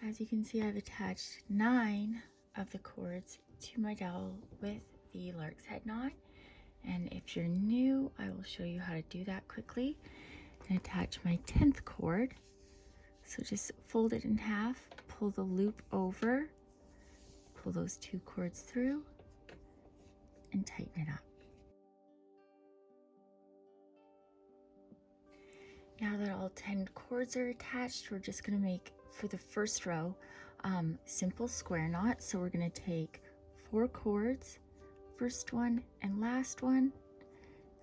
As you can see, I've attached 9 of the cords to my dowel with the lark's head knot. And if you're new, I will show you how to do that quickly and attach my 10th cord. So just fold it in half, pull the loop over, pull those 2 cords through, and tighten it up. Now that all 10 cords are attached, we're just going to make, for the first row, simple square knots. So we're going to take 4 cords, first one and last one.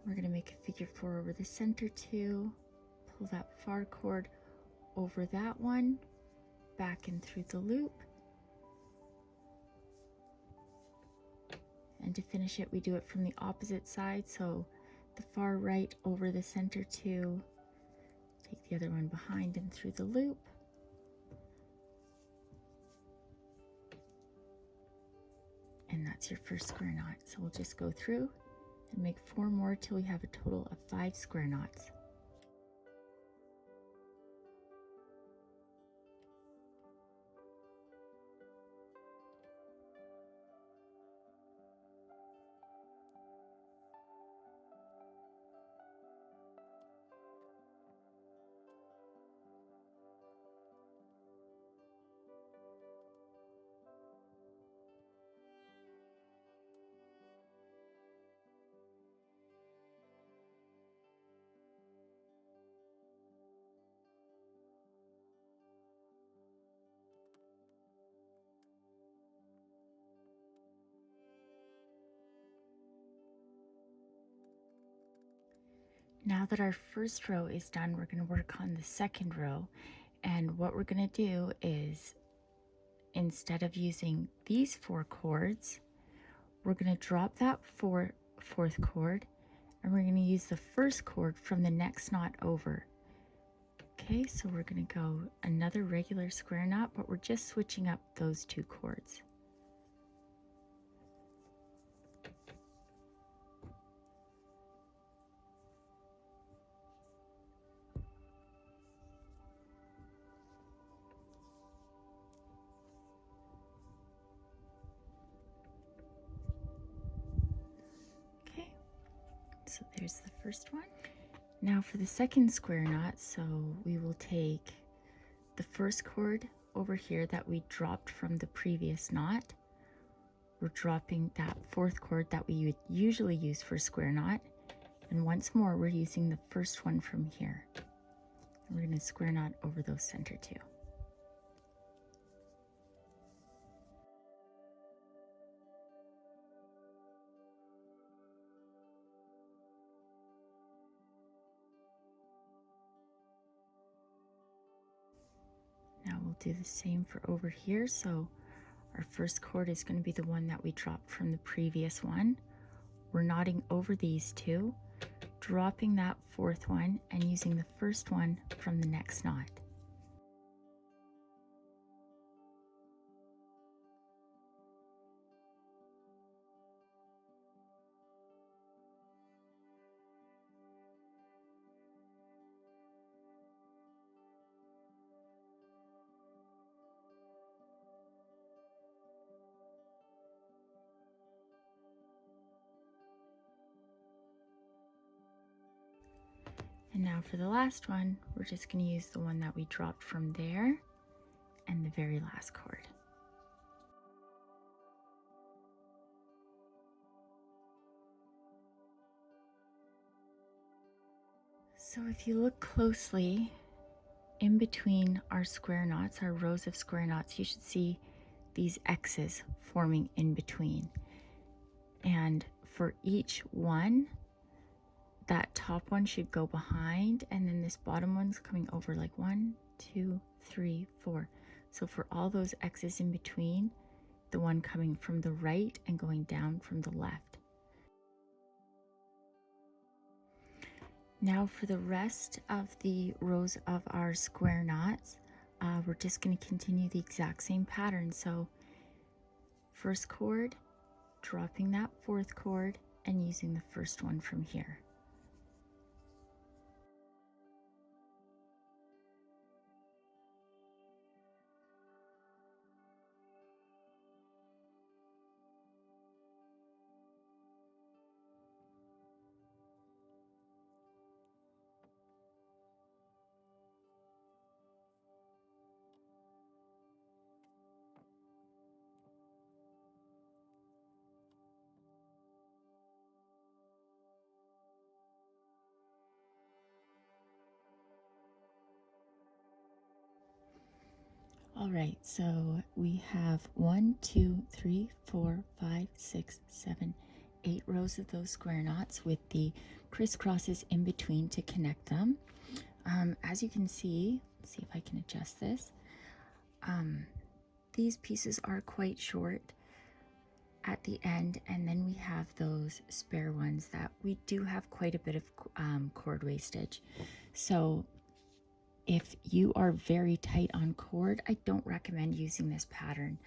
We're going to make a figure 4 over the center 2, pull that far cord over that one, back and through the loop. And to finish it, we do it from the opposite side. So the far right over the center 2, take the other one behind and through the loop. And that's your first square knot. So we'll just go through and make 4 more till we have a total of 5 square knots. Now that our first row is done, we're going to work on the second row. And what we're going to do is, instead of using these 4 cords, we're going to drop that fourth cord, and we're going to use the first cord from the next knot over. Okay, so we're going to go another regular square knot, but we're just switching up those 2 cords. Okay, so there's the first one. Now for the second square knot, so we will take the first cord over here that we dropped from the previous knot. We're dropping that 4th cord that we would usually use for a square knot. And once more, we're using the first one from here. And we're going to square knot over those center 2. Now we'll do the same for over here. So our first cord is going to be the one that we dropped from the previous one. We're knotting over these 2, dropping that 4th one and using the first one from the next knot. And now for the last one, we're just going to use the one that we dropped from there and the very last cord. So if you look closely, in between our square knots, our rows of square knots, you should see these X's forming in between. And for each one, that top one should go behind, and then this bottom one's coming over like 1, 2, 3, 4. So for all those X's in between, the one coming from the right and going down from the left. Now for the rest of the rows of our square knots, we're just going to continue the exact same pattern. So first cord, dropping that 4th cord and using the first one from here. All right, so we have 1, 2, 3, 4, 5, 6, 7, 8 rows of those square knots with the crisscrosses in between to connect them. As you can see, let's see if I can adjust this. These pieces are quite short at the end, and then we have those spare ones that we do have quite a bit of cord wastage. So if you are very tight on cord, I don't recommend using this pattern.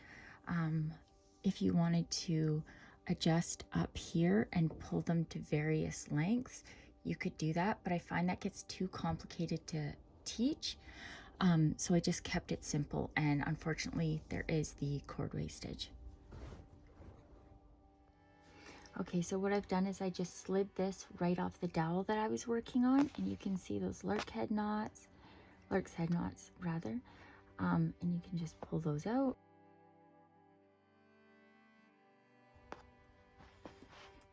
If you wanted to adjust up here and pull them to various lengths, you could do that, but I find that gets too complicated to teach. So I just kept it simple, and unfortunately there is the cord wastage. Okay, so what I've done is I just slid this right off the dowel that I was working on, and you can see those lark's head knots rather, and you can just pull those out.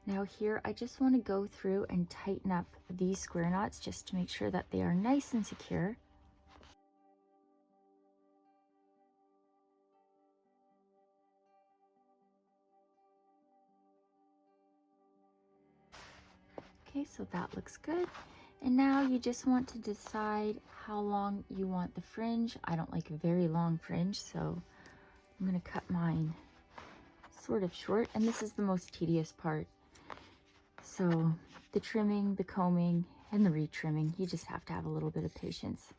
Now here, I just want to go through and tighten up these square knots just to make sure that they are nice and secure. Okay, so that looks good. And now you just want to decide how long you want the fringe. I don't like a very long fringe, so I'm going to cut mine sort of short, and this is the most tedious part. So the trimming, the combing, and the retrimming, you just have to have a little bit of patience.